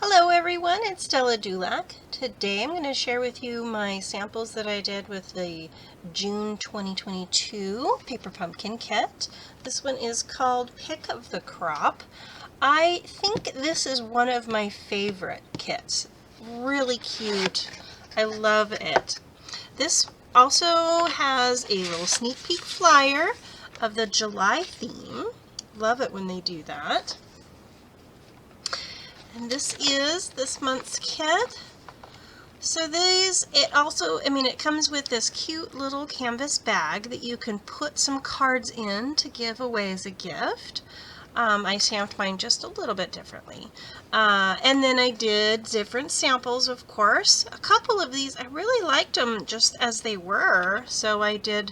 Hello everyone, it's Della DuLac. Today I'm going to share with you my samples that I did with the June 2022 Paper Pumpkin Kit. This one is called Pick of the Crop. I think this is one of my favorite kits. Really cute. I love it. This also has a little sneak peek flyer of the July theme. Love it when they do that. And this is this month's kit. So it comes with this cute little canvas bag that you can put some cards in to give away as a gift. I stamped mine just a little bit differently. And then I did different samples, of course. A couple of these, I really liked them just as they were, so I did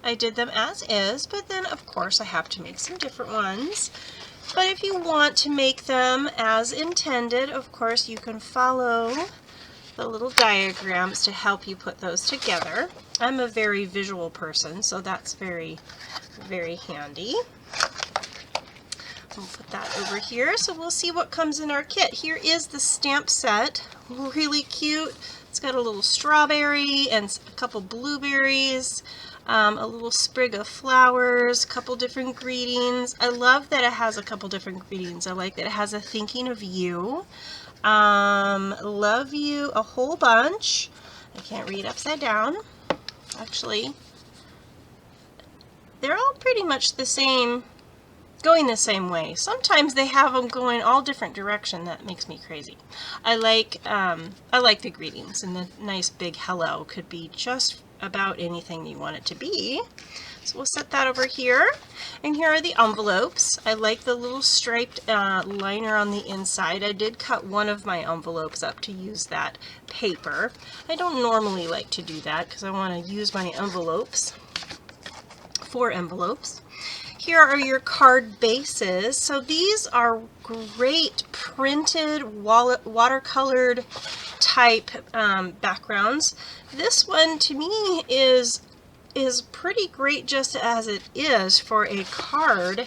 them as is, but then of course I have to make some different ones. But if you want to make them as intended, of course, you can follow the little diagrams to help you put those together. I'm a very visual person, so that's very, very handy. We'll put that over here, so we'll see what comes in our kit. Here is the stamp set. Really cute. It's got a little strawberry and a couple blueberries. A little sprig of flowers, a couple different greetings. I love that it has a couple different greetings. I like that it has a thinking of you. Love you a whole bunch. I can't read upside down. Actually, they're all pretty much the same, going the same way. Sometimes they have them going all different direction. That makes me crazy. I like the greetings, and the nice big hello could be just about anything you want it to be. So we'll set that over here. And here are the envelopes. I like the little striped liner on the inside. I did cut one of my envelopes up to use that paper. I don't normally like to do that because I want to use my envelopes, 4 envelopes. Here are your card bases. So these are great printed watercolored type backgrounds. This one to me is pretty great just as it is for a card,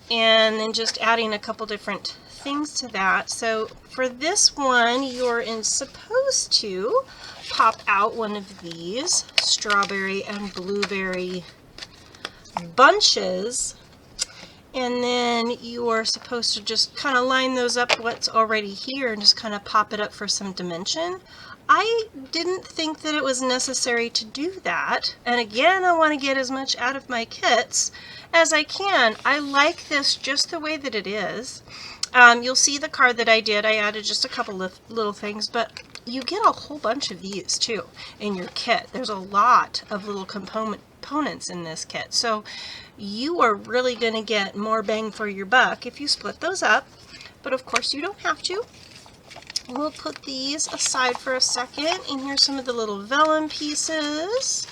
and then just adding a couple different things to that. So for this one, you're supposed to pop out one of these strawberry and blueberry bunches, and then you are supposed to just kind of line those up what's already here and just kind of pop it up for some dimension. I didn't think that it was necessary to do that, and again, I want to get as much out of my kits as I can. I like this just the way that it is. You'll see the card that I did. I added just a couple of little things, but you get a whole bunch of these too in your kit. There's a lot of little components in this kit, so you are really going to get more bang for your buck if you split those up, but of course you don't have to. We'll put these aside for a second, and here's some of the little vellum pieces.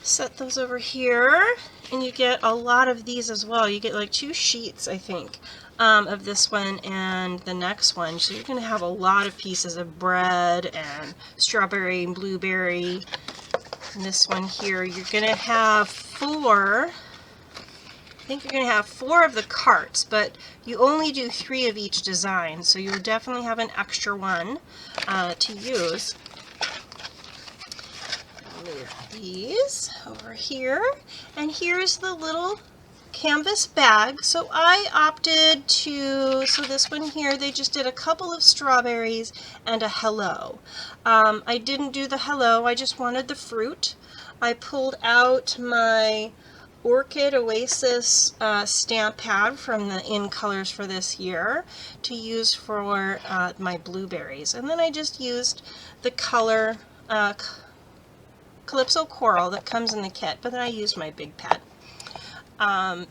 Set those over here, and you get a lot of these as well. You get like 2 sheets, I think, of this one and the next one. So you're going to have a lot of pieces of bread and strawberry and blueberry. And this one here, you're going to have 4. I think you're going to have 4 of the carts, but you only do 3 of each design, so you'll definitely have an extra one to use. Move these over here, and here's the little canvas bag. So I opted to, so this one here, they just did a couple of strawberries and a hello. I didn't do the hello, I just wanted the fruit. I pulled out my Orchid Oasis stamp pad from the In Colors for this year to use for my blueberries, and then I just used the color Calypso Coral that comes in the kit, but then I used my big pad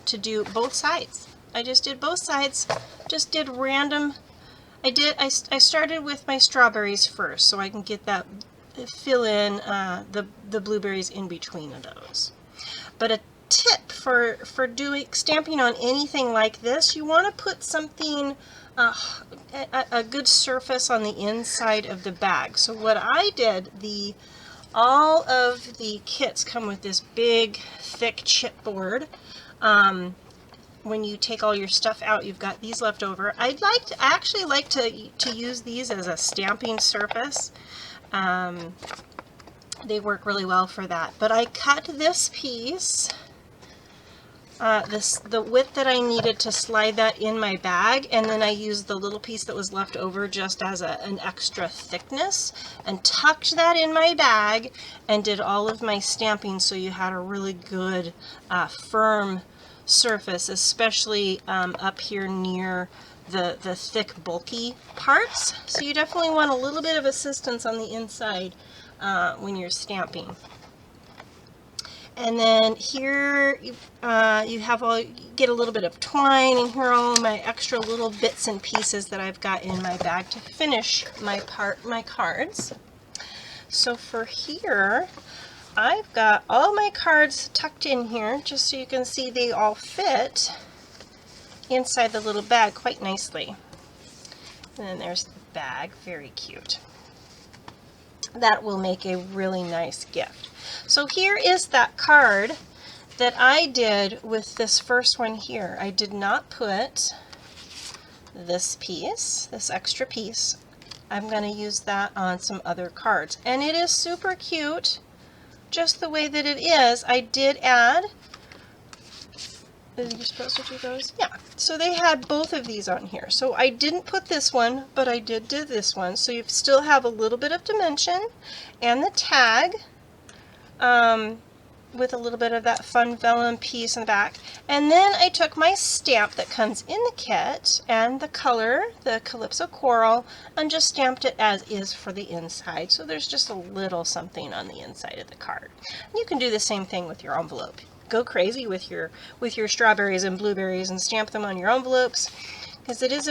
to do both sides. I just did both sides, just did random. I started with my strawberries first so I can get that, fill in the blueberries in between of those. But a tip for doing stamping on anything like this, you want to put something, a good surface on the inside of the bag. So what I did, all of the kits come with this big thick chipboard when you take all your stuff out, you've got these left over. I actually like to use these as a stamping surface. They work really well for that. But I cut this piece, the width that I needed to slide that in my bag, and then I used the little piece that was left over just as an extra thickness, and tucked that in my bag and did all of my stamping, so you had a really good firm surface, especially up here near the thick bulky parts. So you definitely want a little bit of assistance on the inside when you're stamping. And then here you get a little bit of twine, and here are all my extra little bits and pieces that I've got in my bag to finish my cards. So for here, I've got all my cards tucked in here, just so you can see they all fit inside the little bag quite nicely. And then there's the bag, very cute. That will make a really nice gift. So here is that card that I did with this first one here. I did not put this piece, this extra piece. I'm going to use that on some other cards. And it is super cute, just the way that it is. I did add, you're supposed to do those? Yeah. So they had both of these on here. So I didn't put this one, but I did this one. So you still have a little bit of dimension and the tag with a little bit of that fun vellum piece in the back. And then I took my stamp that comes in the kit and the color, the Calypso Coral, and just stamped it as is for the inside. So there's just a little something on the inside of the card. And you can do the same thing with your envelope. Go crazy with your strawberries and blueberries and stamp them on your envelopes, because it is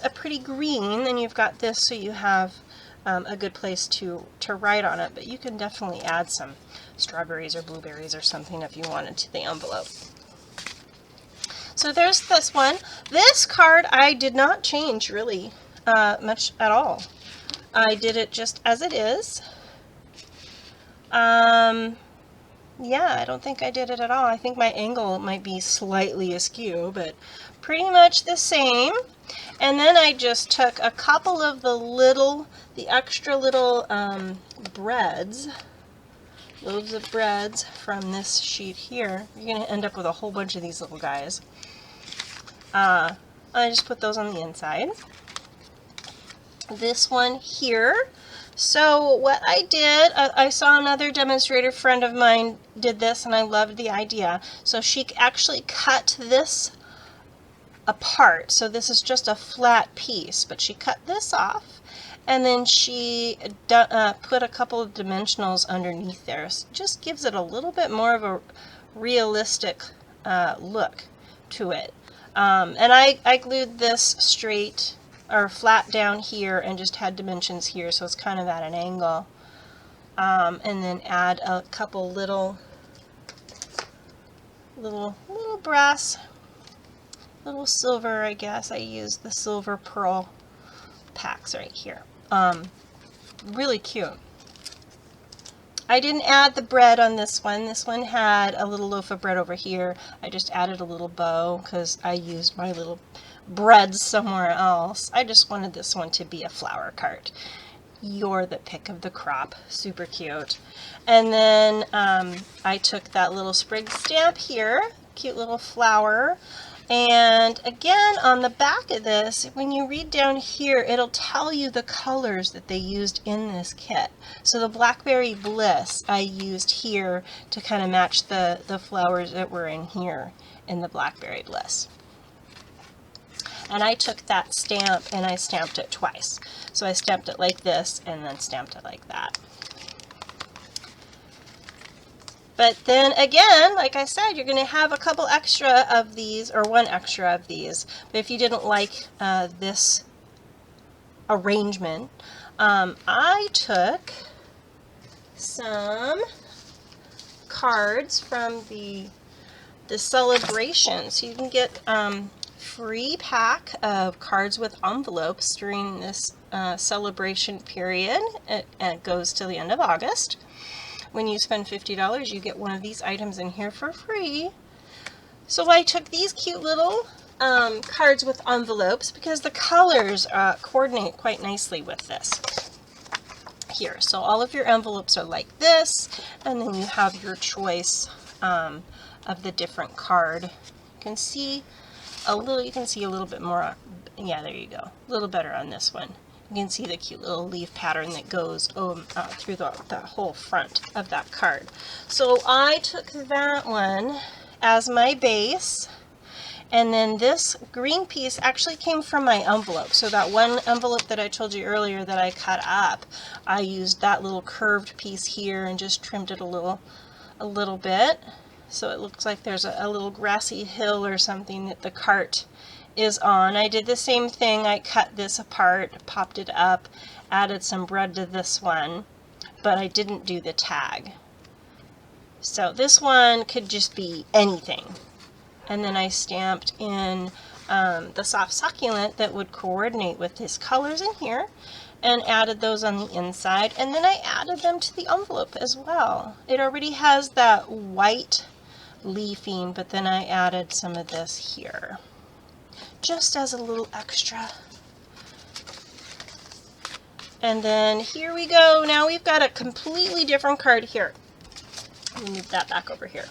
a pretty green, and you've got this so you have a good place to write on it, but you can definitely add some strawberries or blueberries or something if you wanted to the envelope. So there's this one. This card I did not change really much at all. I did it just as it is. Yeah, I don't think I did it at all. I think my angle might be slightly askew, but pretty much the same. And then I just took a couple of the extra little breads, loaves of breads from this sheet here. You're going to end up with a whole bunch of these little guys. I just put those on the inside. This one here. So what I did, I saw another demonstrator friend of mine did this, and I loved the idea. So she actually cut this apart. So this is just a flat piece, but she cut this off, and then she put a couple of dimensionals underneath there. So it just gives it a little bit more of a realistic look to it. And I glued this straight or flat down here and just had dimensions here, so it's kind of at an angle. And then add a couple little brass, little silver, I guess. I used the silver pearl packs right here. Really cute. I didn't add the bread on this one. This one had a little loaf of bread over here. I just added a little bow because I used my little bread somewhere else. I just wanted this one to be a flower cart. You're the pick of the crop. Super cute. And then I took that little sprig stamp here, cute little flower. And again, on the back of this, when you read down here, it'll tell you the colors that they used in this kit. So the Blackberry Bliss I used here to kind of match the flowers that were in here in the Blackberry Bliss. And I took that stamp and I stamped it twice. So I stamped it like this and then stamped it like that. But then again, like I said, you're going to have a couple extra of these, or one extra of these. But if you didn't like this arrangement, I took some cards from the celebration. So you can get free pack of cards with envelopes during this celebration period. It goes till the end of August. When you spend $50, you get one of these items in here for free. So I took these cute little cards with envelopes because the colors coordinate quite nicely with this here. So all of your envelopes are like this, and then you have your choice of the different card. You can see a little bit more. Yeah, there you go. A little better on this one. You can see the cute little leaf pattern that goes through the whole front of that card. So I took that one as my base, and then this green piece actually came from my envelope. So that one envelope that I told you earlier that I cut up, I used that little curved piece here and just trimmed it a little bit. So it looks like there's a little grassy hill or something that the cart is on. I did the same thing. I cut this apart, popped it up, added some bread to this one, but I didn't do the tag. So this one could just be anything. And then I stamped in the soft succulent that would coordinate with his colors in here, and added those on the inside, and then I added them to the envelope as well. It already has that white leafing, but then I added some of this here just as a little extra. And then here we go. Now we've got a completely different card here. Let me move that back over here.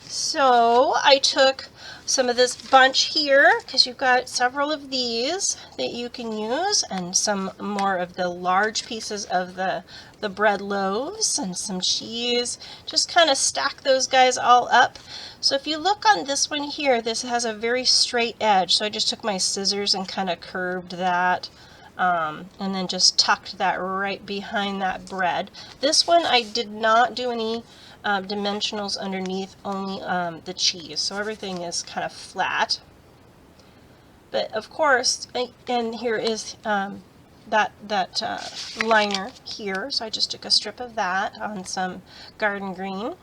So I took some of this bunch here, because you've got several of these that you can use, and some more of the large pieces of the bread loaves and some cheese. Just kind of stack those guys all up. So if you look on this one here, this has a very straight edge. So I just took my scissors and kind of curved that. And then just tucked that right behind that bread. This one I did not do any dimensionals underneath, only the cheese, so everything is kind of flat. But of course, and here is that liner here, so I just took a strip of that on some garden green.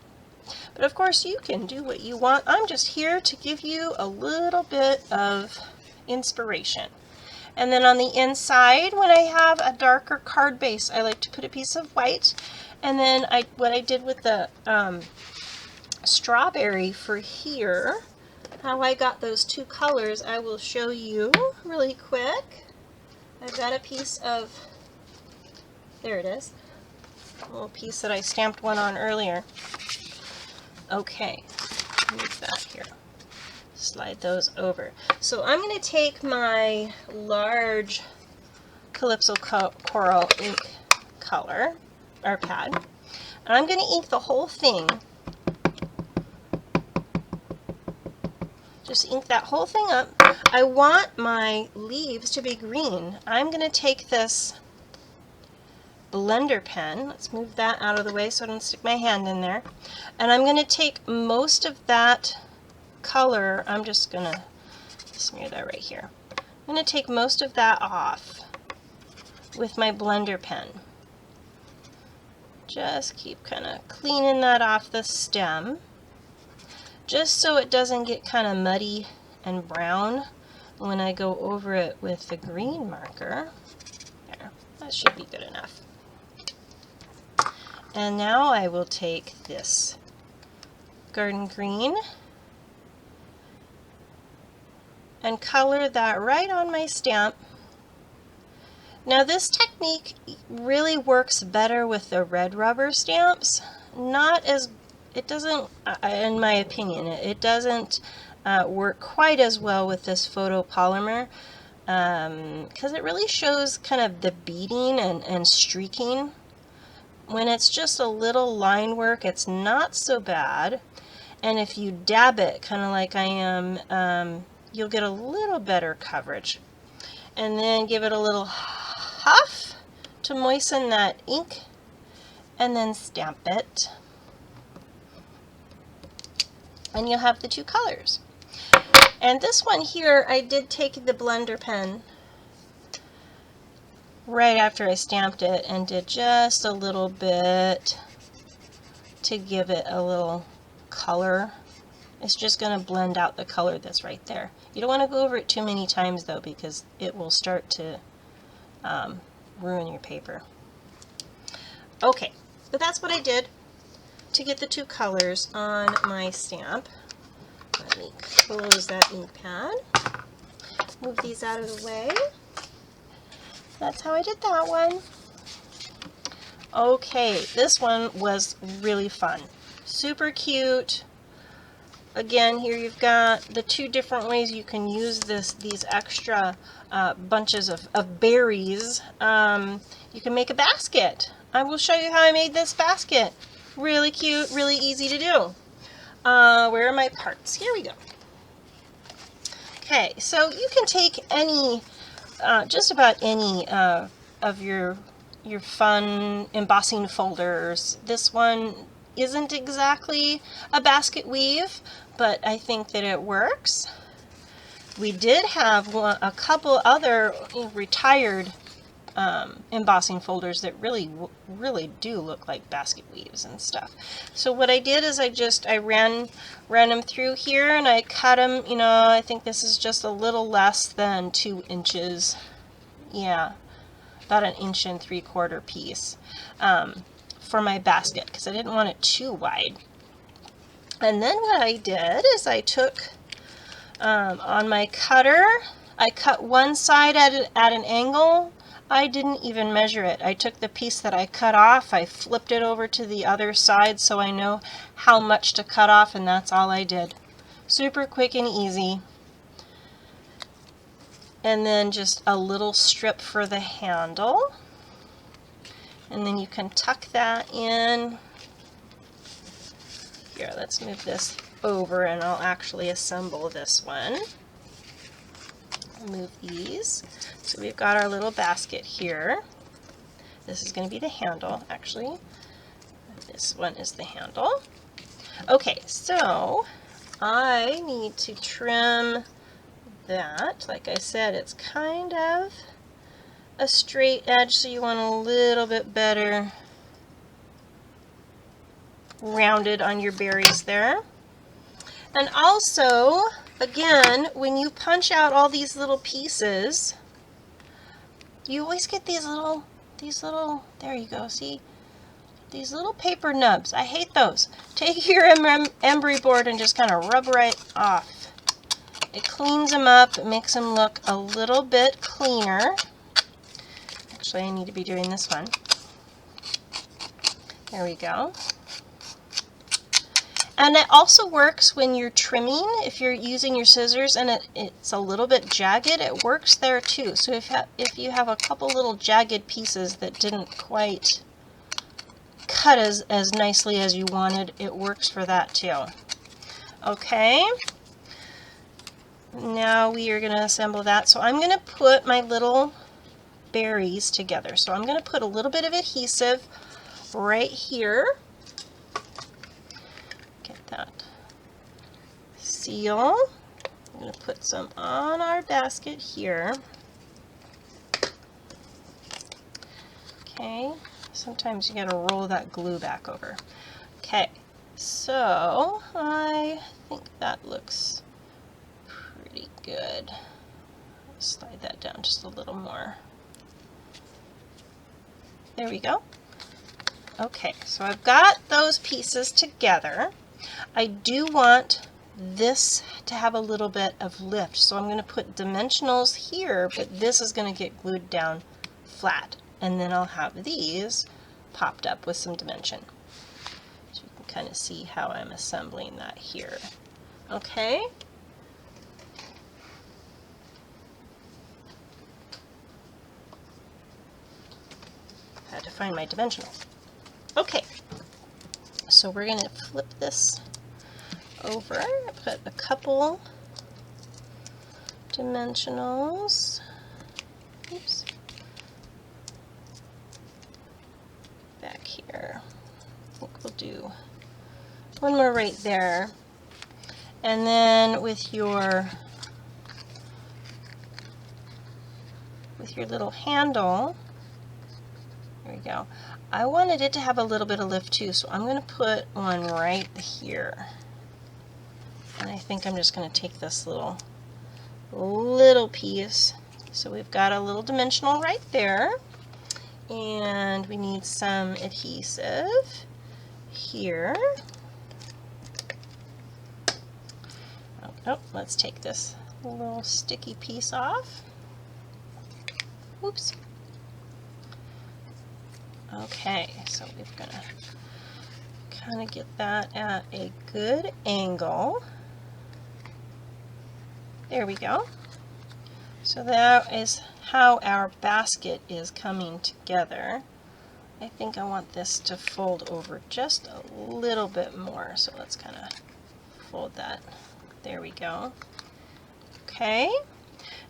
But of course you can do what you want. I'm just here to give you a little bit of inspiration. And then on the inside, when I have a darker card base, I like to put a piece of white. And then what I did with the strawberry for here, how I got those two colors, I will show you really quick. I've got a piece of, there it is, a little piece that I stamped one on earlier. Okay, move that here. Slide those over. So I'm going to take my large Calypso Coral ink color, or pad, and I'm going to ink the whole thing. Just ink that whole thing up. I want my leaves to be green. I'm going to take this blender pen, let's move that out of the way so I don't stick my hand in there, and I'm going to take most of that color, I'm just going to smear that right here. I'm going to take most of that off with my blender pen. Just keep kind of cleaning that off the stem, just so it doesn't get kind of muddy and brown when I go over it with the green marker. There, that should be good enough. And now I will take this garden green and color that right on my stamp. Now this technique really works better with the red rubber stamps. It doesn't, in my opinion, it doesn't work quite as well with this photopolymer, because it really shows kind of the beading and streaking. When it's just a little line work, it's not so bad. And if you dab it, kind of like I am, you'll get a little better coverage. And then give it a little huff to moisten that ink, and then stamp it. And you'll have the two colors. And this one here, I did take the blender pen right after I stamped it and did just a little bit to give it a little color. It's just going to blend out the color that's right there. You don't want to go over it too many times though, because it will start to ruin your paper. Okay, but that's what I did to get the two colors on my stamp. Let me close that ink pad. Move these out of the way. That's how I did that one. Okay, this one was really fun. Super cute. Again, here you've got the two different ways you can use these extra bunches of berries. You can make a basket. I will show you how I made this basket. Really cute, really easy to do. Where are my parts? Here we go. Okay, so you can take any, just about any of your fun embossing folders. This one isn't exactly a basket weave, but I think that it works. We did have a couple other retired embossing folders that really do look like basket weaves and stuff. So what I did is I ran them through here, and I cut them, you know, I think this is just a little less than 2 inches. Yeah, about 1 3/4 inch piece for my basket, because I didn't want it too wide. And then what I did is I took on my cutter, I cut one side at an angle. I didn't even measure it. I took the piece that I cut off, I flipped it over to the other side so I know how much to cut off, and that's all I did. Super quick and easy. And then just a little strip for the handle. And then you can tuck that in. Here, let's move this over and I'll actually assemble this one. Move these. So we've got our little basket here. This is going to be the handle, actually. This one is the handle. Okay, so I need to trim that. Like I said, it's kind of a straight edge, so you want a little bit better rounded on your berries there. And also, again, when you punch out all these little pieces, you always get these little, there you go, see? These little paper nubs. I hate those. Take your embry board and just kind of rub right off. It cleans them up, it makes them look a little bit cleaner. Actually, I need to be doing this one. There we go. And it also works when you're trimming. If you're using your scissors and it's a little bit jagged, it works there too. So if you have a couple little jagged pieces that didn't quite cut as nicely as you wanted, it works for that too. Okay, now we are going to assemble that. So I'm going to put my little berries together. So I'm going to put a little bit of adhesive right here. That seal. I'm going to put some on our basket here. Okay, sometimes you got to roll that glue back over. Okay, so I think that looks pretty good. Slide that down just a little more. There we go. Okay, so I've got those pieces together. I do want this to have a little bit of lift, so I'm going to put dimensionals here, but this is going to get glued down flat, and then I'll have these popped up with some dimension. So you can kind of see how I'm assembling that here. Okay. Had to find my dimensional. Okay. So we're going to flip this over, put a couple dimensionals, oops, back here. I think we'll do one more right there. And then with your little handle, there we go. I wanted it to have a little bit of lift too, so I'm going to put one right here. And I think I'm just going to take this little piece. So we've got a little dimensional right there. And we need some adhesive here. Oh, let's take this little sticky piece off. Oops. Okay, so we're gonna kind of get that at a good angle. There we go. So that is how our basket is coming together. I think I want this to fold over just a little bit more, so let's kind of fold that. There we go. Okay,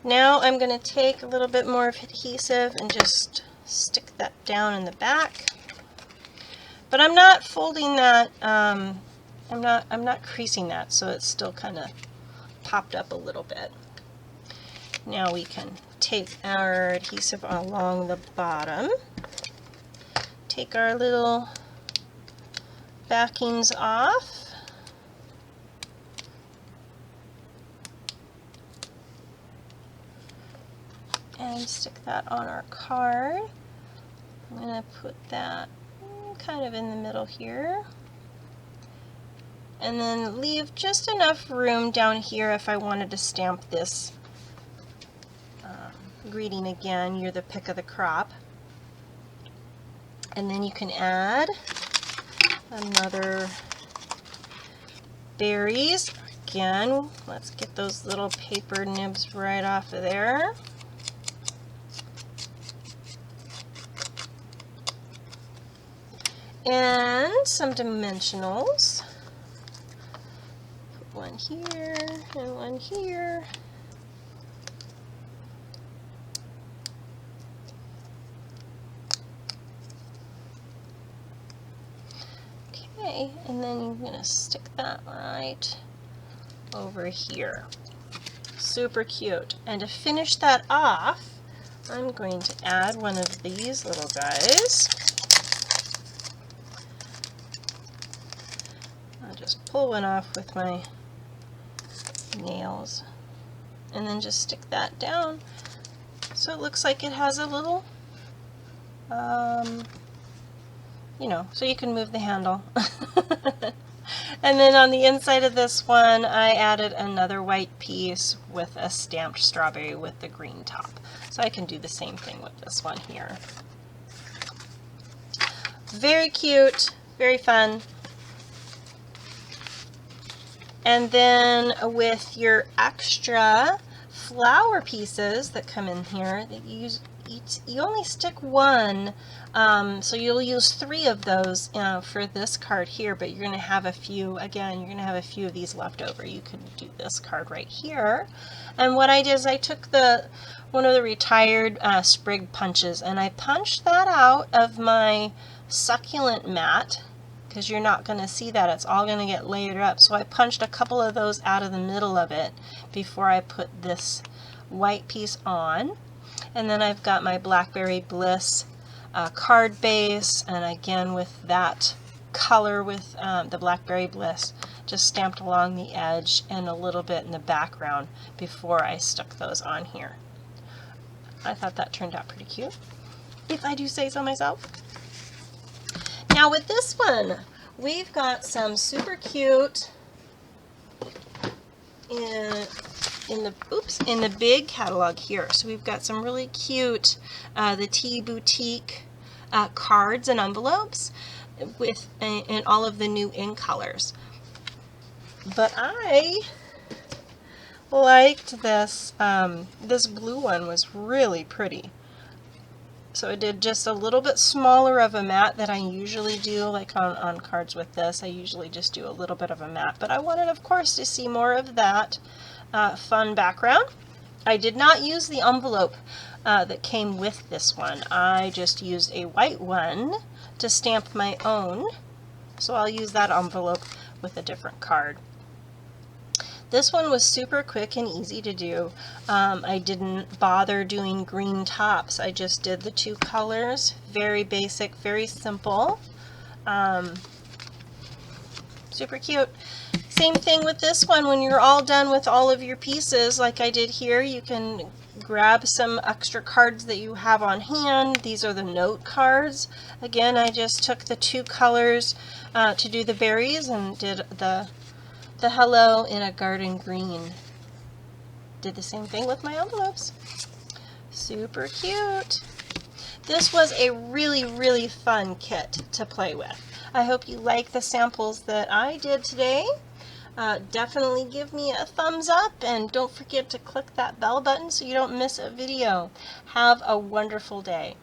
now I'm going to take a little bit more of adhesive and just stick that down in the back. But I'm not folding that, I'm not creasing that, so it's still kind of popped up a little bit. Now we can take our adhesive along the bottom, take our little backings off, and stick that on our card. I'm going to put that kind of in the middle here, and then leave just enough room down here if I wanted to stamp this greeting again, you're the pick of the crop. And then you can add another berries. Again, let's get those little paper nibs right off of there. And some dimensionals. Put one here and one here. Okay, and then you're going to stick that right over here. Super cute. And to finish that off, I'm going to add one of these little guys. I'll just pull one off with my nails and then just stick that down so it looks like it has a little you know, so you can move the handle. And then on the inside of this one, I added another white piece with a stamped strawberry with the green top. So I can do the same thing with this one here. Very cute, very fun. And then with your extra flower pieces that come in here, that you only stick one, so you'll use 3 of those for this card here, but you're going to have a few, again, you're going to have a few of these left over. You can do this card right here. And what I did is I took one of the retired sprig punches, and I punched that out of my succulent mat, because you're not going to see that, it's all going to get layered up. So I punched a couple of those out of the middle of it before I put this white piece on. And then I've got my Blackberry Bliss card base, and again with that color with the Blackberry Bliss just stamped along the edge and a little bit in the background before I stuck those on here. I thought that turned out pretty cute, if I do say so myself. Now with this one, we've got some super cute in the big catalog here. So we've got some really cute the Tea Boutique cards and envelopes with in all of the new ink colors. But I liked this this blue one was really pretty. So I did just a little bit smaller of a mat than I usually do, like on cards with this. I usually just do a little bit of a mat, but I wanted, of course, to see more of that fun background. I did not use the envelope that came with this one. I just used a white one to stamp my own, so I'll use that envelope with a different card. This one was super quick and easy to do. I didn't bother doing green tops. I just did the 2 colors. Very basic, very simple. Super cute. Same thing with this one. When you're all done with all of your pieces, like I did here, you can grab some extra cards that you have on hand. These are the note cards. Again, I just took the 2 colors to do the berries and did the the hello in a garden green. Did the same thing with my envelopes. Super cute. This was a really, really fun kit to play with. I hope you like the samples that I did today. Definitely give me a thumbs up, and don't forget to click that bell button so you don't miss a video. Have a wonderful day.